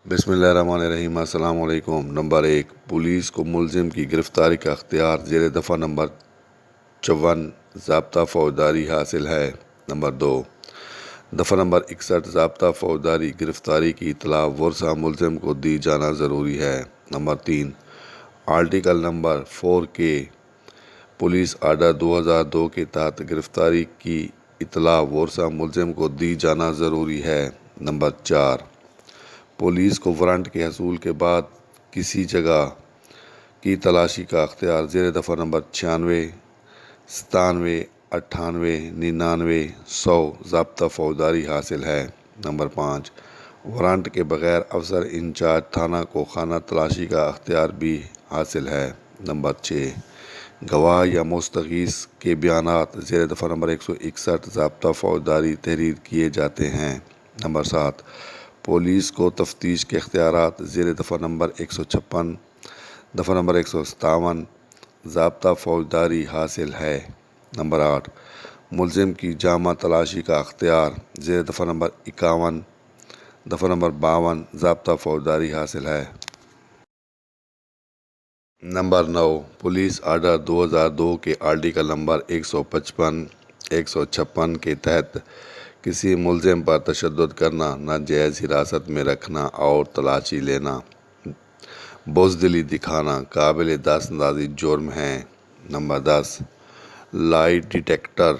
بسم اللہ الرحمن الرحیم۔ السلام علیکم۔ نمبر 1، پولیس کو ملزم کی گرفتاری کا اختیار زیر دفعہ نمبر 54 ضابطہ فوجداری حاصل ہے۔ نمبر 2، دفعہ نمبر 61 ضابطہ فوجداری گرفتاری کی اطلاع ورثہ ملزم کو دی جانا ضروری ہے۔ نمبر 3، آرٹیکل نمبر 4 کے پولیس آرڈر 2002 کے تحت گرفتاری کی اطلاع ورثہ ملزم کو دی جانا ضروری ہے۔ نمبر 4، پولیس کو وارنٹ کے حصول کے بعد کسی جگہ کی تلاشی کا اختیار زیر دفعہ نمبر 96، 97، 98، 99، 100 ضابطہ فوجداری حاصل ہے۔ نمبر 5، وارنٹ کے بغیر افسر انچارج تھانہ کو خانہ تلاشی کا اختیار بھی حاصل ہے۔ نمبر 6، گواہ یا مستغیث کے بیانات زیر دفعہ نمبر 161 ضابطہ فوجداری تحریر کیے جاتے ہیں۔ نمبر 7، پولیس کو تفتیش کے اختیارات زیر دفعہ نمبر 156، دفعہ نمبر 157 ضابطہ فوجداری حاصل ہے۔ نمبر 8، ملزم کی جامع تلاشی کا اختیار زیر دفعہ نمبر 51، دفعہ نمبر 52 ضابطہ فوجداری حاصل ہے۔ نمبر 9، پولیس آرڈر 2002 کے آرٹیکل نمبر 155، 156 کے تحت کسی ملزم پر تشدد کرنا، ناجائز حراست میں رکھنا اور تلاشی لینا، بزدلی دکھانا قابل دست اندازی جرم ہے۔ نمبر 10، لائی ڈیٹیکٹر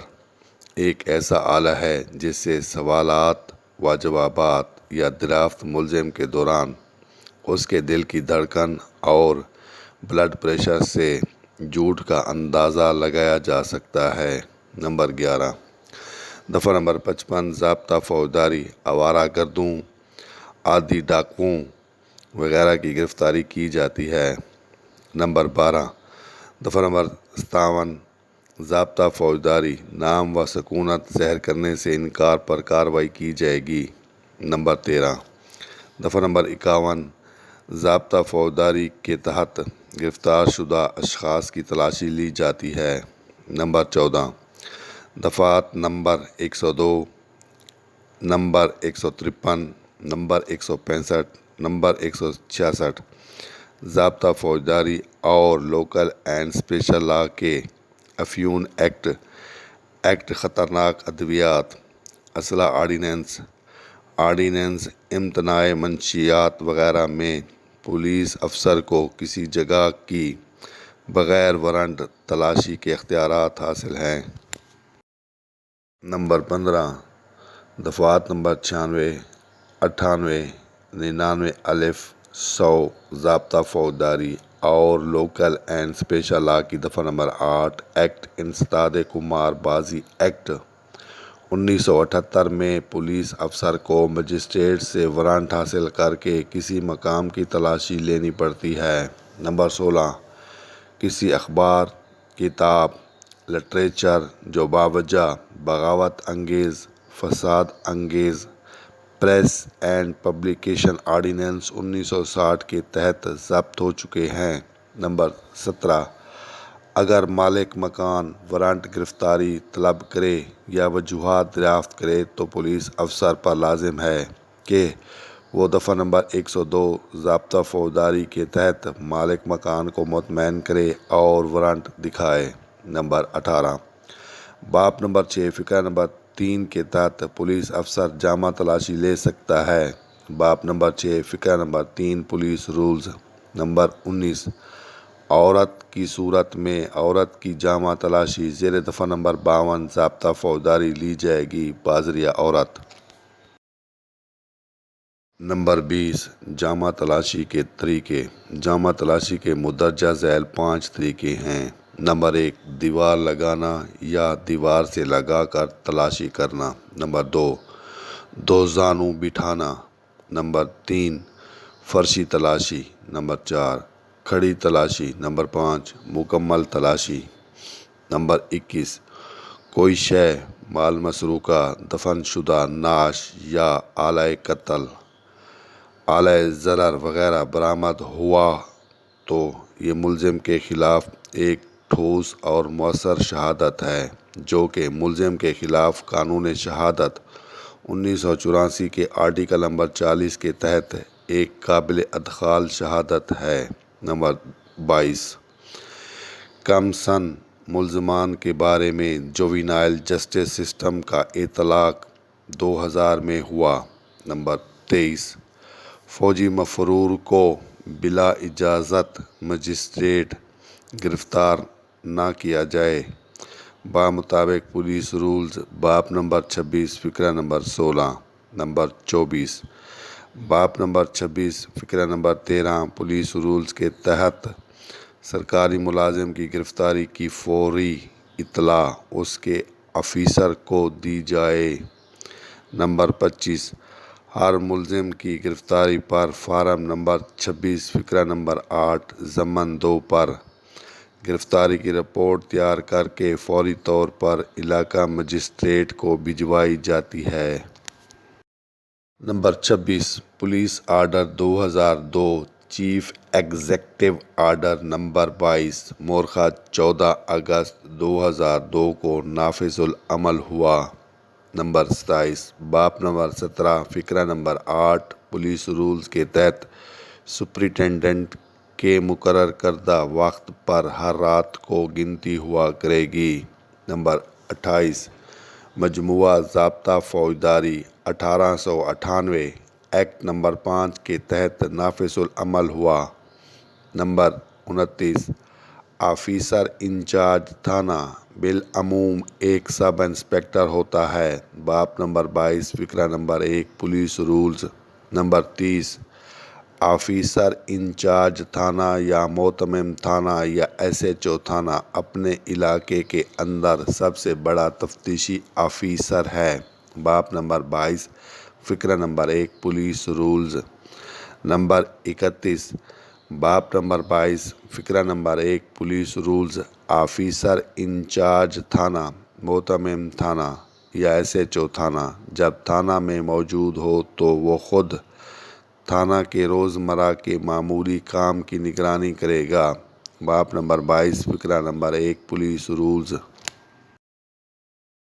ایک ایسا آلہ ہے جس سے سوالات و جوابات یا دریافت ملزم کے دوران اس کے دل کی دھڑکن اور بلڈ پریشر سے جھوٹ کا اندازہ لگایا جا سکتا ہے۔ نمبر 11، دفعہ نمبر 55 ضابطہ فوجداری آوارہ گردوں، عادی ڈاکوؤں وغیرہ کی گرفتاری کی جاتی ہے۔ نمبر 12، دفعہ نمبر 57 ضابطہ فوجداری نام و سکونت ظاہر کرنے سے انکار پر کارروائی کی جائے گی۔ نمبر 13، دفعہ نمبر 51 ضابطہ فوجداری کے تحت گرفتار شدہ اشخاص کی تلاشی لی جاتی ہے۔ نمبر 14، دفعات نمبر 102، نمبر 153، نمبر 165، نمبر 166 ضابطہ فوجداری اور لوکل اینڈ اسپیشل لا کے افیون ایکٹ خطرناک ادویات، اسلحہ آرڈیننس امتناع منشیات وغیرہ میں پولیس افسر کو کسی جگہ کی بغیر وارنٹ تلاشی کے اختیارات حاصل ہیں۔ نمبر 15، دفعات نمبر 96، 98، 99 الف، 100 ضابطہ فوجداری اور لوکل اینڈ اسپیشل لا کی دفعہ نمبر 8 ایکٹ انسداد قمار بازی ایکٹ 1978 میں پولیس افسر کو مجسٹریٹ سے وارنٹ حاصل کر کے کسی مقام کی تلاشی لینی پڑتی ہے۔ نمبر 16، کسی اخبار، کتاب، لٹریچر جو باوجہ بغاوت انگیز، فساد انگیز پریس اینڈ پبلیکیشن آرڈیننس 1960 کے تحت ضبط ہو چکے ہیں۔ نمبر 17، اگر مالک مکان وارنٹ گرفتاری طلب کرے یا وجوہات دریافت کرے تو پولیس افسر پر لازم ہے کہ وہ دفعہ نمبر 102 ضابطہ فوجداری کے تحت مالک مکان کو مطمئن کرے اور وارنٹ دکھائے۔ نمبر 18، باب نمبر 6 فقرہ نمبر 3 کے تحت پولیس افسر جامع تلاشی لے سکتا ہے۔ باب نمبر 6 فقرہ نمبر 3 پولیس رولز۔ نمبر 19، عورت کی صورت میں عورت کی جامع تلاشی زیر دفعہ نمبر 52 ضابطہ فوجداری لی جائے گی، بازریہ عورت۔ نمبر 20، جامع تلاشی کے طریقے۔ جامع تلاشی کے مندرجہ ذیل 5 طریقے ہیں۔ نمبر 1، دیوار لگانا یا دیوار سے لگا کر تلاشی کرنا۔ نمبر 2، دو زانو بٹھانا۔ نمبر 3، فرشی تلاشی۔ نمبر 4، کھڑی تلاشی۔ نمبر 5، مکمل تلاشی۔ نمبر 21، کوئی شے، مال مسروقہ، دفن شدہ نعش یا آلۂ قتل، آلۂ ضرر وغیرہ برآمد ہوا تو یہ ملزم کے خلاف ایک ٹھوس اور مؤثر شہادت ہے، جو کہ ملزم کے خلاف قانون شہادت 1984 کے آرٹیکل نمبر 40 کے تحت ایک قابل ادخال شہادت ہے۔ نمبر 22 کم سن ملزمان کے بارے میں جووینائل جسٹس سسٹم کا اطلاق 2000 میں ہوا۔ نمبر 23 فوجی مفرور کو بلا اجازت مجسٹریٹ گرفتار نہ کیا جائے، بمطابق پولیس رولز باب نمبر 26 فقرہ نمبر 16۔ نمبر 24 باب نمبر 26 فقرہ نمبر 13 پولیس رولز کے تحت سرکاری ملازم کی گرفتاری کی فوری اطلاع اس کے آفیسر کو دی جائے۔ نمبر 25 ہر ملزم کی گرفتاری پر فارم نمبر 26 فقرہ نمبر 8 ضمن 2 پر گرفتاری کی رپورٹ تیار کر کے فوری طور پر علاقہ مجسٹریٹ کو بھجوائی جاتی ہے۔ Number 26 police order 2002 chief executive order number 22 مورخہ 14 اگست 2002 کو نافذ العمل ہوا۔ نمبر 27 باب نمبر 17 فقرہ نمبر 8 پولیس رولز کے تحت سپرنٹنڈنٹ کے مقرر کردہ وقت پر ہر رات کو گنتی ہوا کرے گی۔ نمبر 28 مجموعہ ضابطہ فوجداری 1898 ایکٹ نمبر 5 کے تحت نافذ العمل ہوا۔ نمبر 29 آفیسر انچارج تھانہ بالعموم ایک سب انسپکٹر ہوتا ہے، باب نمبر 22 فقرہ number 1 police rules. Number 30 officer incharge تھانہ یا معتمم تھانہ یا ایس ایچ او تھانہ اپنے علاقے کے اندر سب سے بڑا تفتیشی آفیسر ہے، باب نمبر 22 فقرہ نمبر 1 پولیس رولز۔ نمبر 31 باب نمبر 22 فقرہ number 1 police rules officer incharge تھانہ معتمم تھانہ یا ایس ایچ او تھانہ جب تھانہ میں موجود ہو تو وہ خود تھانہ کے روزمرہ کے معمولی کام کی نگرانی کرے گا، باب نمبر 22 فقرہ نمبر 1 پولیس رولز۔